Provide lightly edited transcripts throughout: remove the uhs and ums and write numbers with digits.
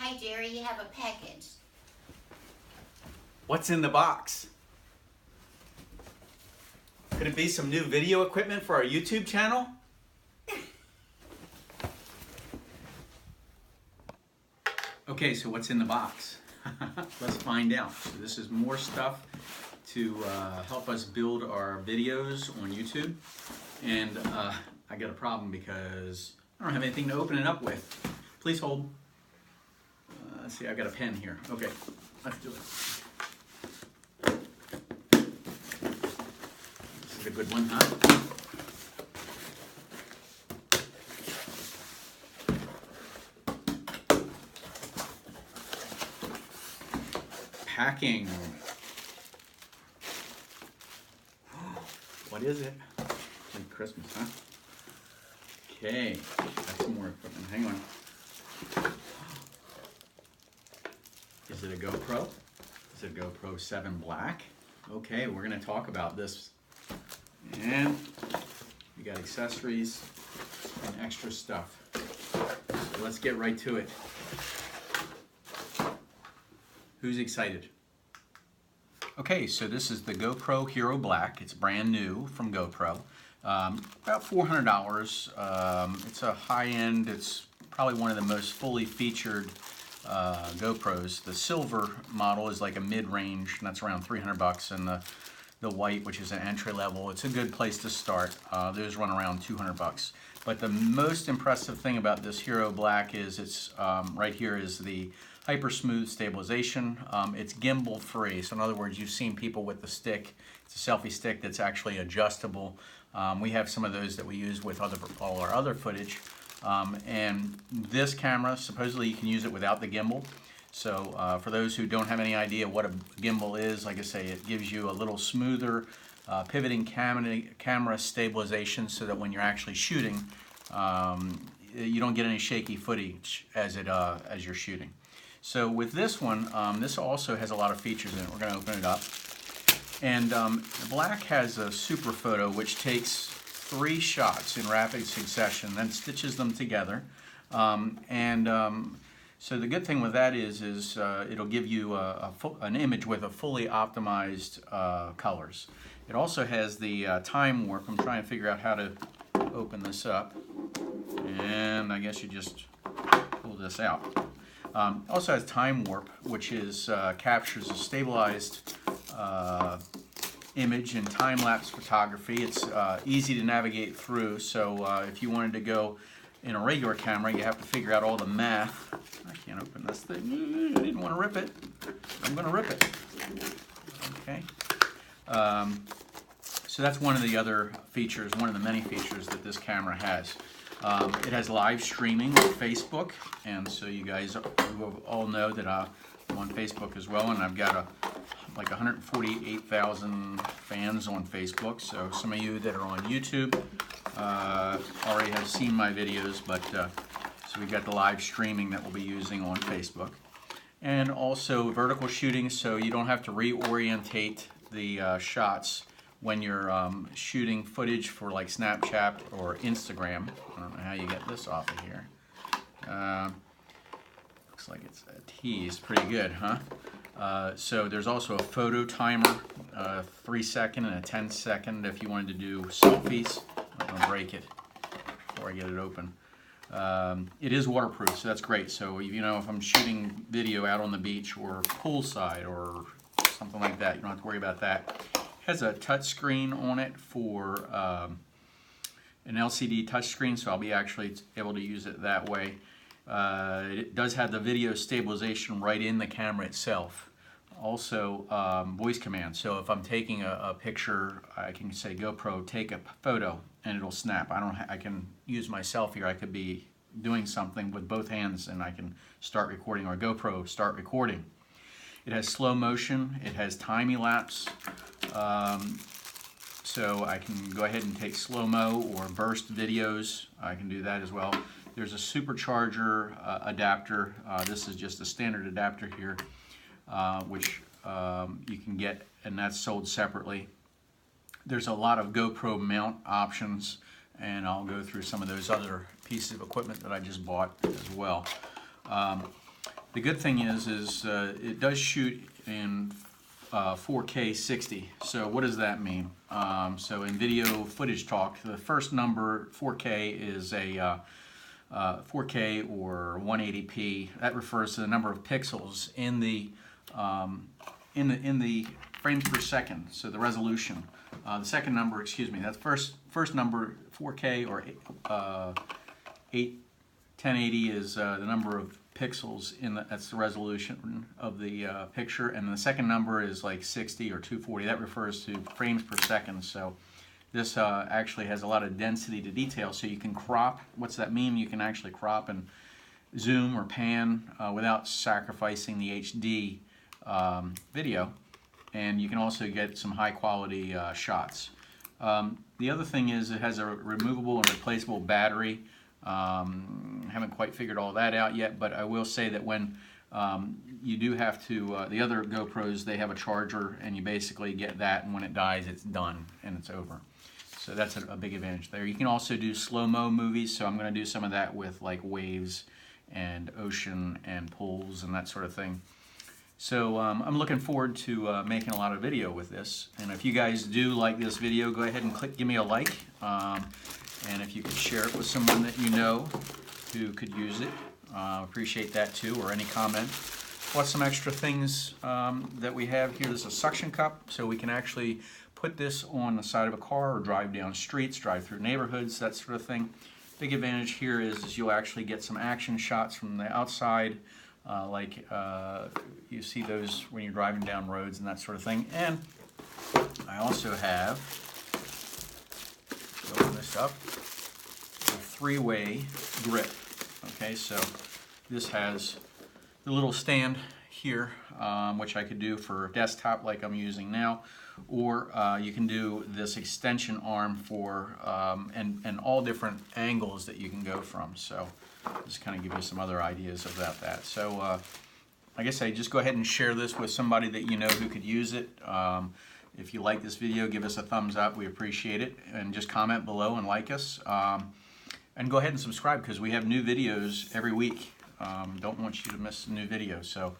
Hi, Jerry, you have a package. What's in the box? Could it be some new video equipment for our YouTube channel? Okay, so what's in the box? Let's find out. So this is more stuff to help us build our videos on YouTube. And I got a problem because I don't have anything to open it up with. Please hold. Let's see, I've got a pen here. Okay, let's do it. This is a good one, huh? Packing. What is it? Like Christmas, huh? Okay, that's more equipment. Hang on. Is it a GoPro? Is it a GoPro 7 Black? Okay, we're going to talk about this. And we got accessories and extra stuff. So let's get right to it. Who's excited? Okay, so this is the GoPro Hero Black. It's brand new from GoPro. About $400. It's a high-end, it's probably one of the most fully featured GoPros. The silver model is like a mid-range, and that's around 300 bucks, and the white, which is an entry level, it's a good place to start. Those run around 200 bucks. But the most impressive thing about this Hero Black is it's right here is the hyper smooth stabilization. It's gimbal free, so in other words, you've seen people with the stick. It's a selfie stick that's actually adjustable. We have some of those that we use with all our other footage. And this camera, supposedly you can use it without the gimbal. So for those who don't have any idea what a gimbal is, like I say, it gives you a little smoother pivoting camera stabilization so that when you're actually shooting, you don't get any shaky footage as you're shooting. So with this one, this also has a lot of features in it. We're going to open it up. And the Black has a super photo which takes 3 shots in rapid succession, then stitches them together. So the good thing with that is it'll give you an image with a fully optimized colors. It also has the time warp. I'm trying to figure out how to open this up. And I guess you just pull this out. Also has time warp, which is captures a stabilized image in time-lapse photography. It's easy to navigate through, so if you wanted to go in a regular camera, you have to figure out all the math. I can't open this thing. I didn't want to rip it. I'm going to rip it. Okay. So that's one of the other features, one of the many features that this camera has. It has live streaming on Facebook, and so you guys all know that I'm on Facebook as well, and I've got like 148,000 fans on Facebook. So some of you that are on YouTube already have seen my videos, but so we've got the live streaming that we'll be using on Facebook. And also vertical shooting, so you don't have to reorientate the shots when you're shooting footage for like Snapchat or Instagram. I don't know how you get this off of here. Looks like it's a tease. Pretty good, huh? So there's also a photo timer, 3-second and a 10-second if you wanted to do selfies. I'm going to break it before I get it open. It is waterproof, so that's great. So you know, if I'm shooting video out on the beach or poolside or something like that, you don't have to worry about that. It has a touch screen on it for an LCD touch screen, so I'll be actually able to use it that way. It does have the video stabilization right in the camera itself. Also voice command, so if I'm taking a picture, I can say GoPro take a photo and it'll snap. I can use myself here. I could be doing something with both hands and I can start recording, or GoPro start recording. It has slow motion, it has time-elapse, so I can go ahead and take slow-mo or burst videos. I can do that as well. There's a supercharger adapter. This is just a standard adapter here, which you can get, and that's sold separately. There's a lot of GoPro mount options, and I'll go through some of those other pieces of equipment that I just bought as well. The good thing is it does shoot in 4K 60. So what does that mean? So in video footage talk, the first number 4K is a 4K or 180p. That refers to the number of pixels in the frames per second. So the resolution. The second number, excuse me, that's first number 4K or 1080 is the number of pixels that's the resolution of the picture, and the second number is like 60 or 240. That refers to frames per second. So this actually has a lot of density to detail, so you can crop. What's that mean? You can actually crop and zoom or pan without sacrificing the HD video, and you can also get some high quality shots. The other thing is it has a removable and replaceable battery. Haven't quite figured all that out yet, but I will say that when you do have to, the other GoPros, they have a charger, and you basically get that, and when it dies, it's done and it's over. So that's a big advantage there. You can also do slow-mo movies, so I'm going to do some of that with like waves and ocean and pools and that sort of thing. So I'm looking forward to making a lot of video with this. And if you guys do like this video, go ahead and give me a like. And if you could share it with someone that you know who could use it, appreciate that too, or any comment. Plus some extra things that we have here. This is a suction cup, so we can actually put this on the side of a car or drive down streets, drive through neighborhoods, that sort of thing. Big advantage here is you'll actually get some action shots from the outside, like you see those when you're driving down roads and that sort of thing. And I also have, open this up, a three-way grip. Okay, so this has the little stand here, which I could do for desktop like I'm using now, or you can do this extension arm for and all different angles that you can go from. So just kind of give you some other ideas about that. So like I say, just go ahead and share this with somebody that you know who could use it. If you like this video, give us a thumbs up. We appreciate it. And just comment below and like us. And go ahead and subscribe, because we have new videos every week. Don't want you to miss a new video. So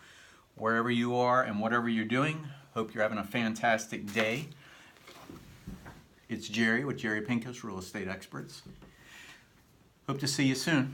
wherever you are and whatever you're doing, hope you're having a fantastic day. It's Jerry with Jerry Pinkas, Real Estate Experts. Hope to see you soon.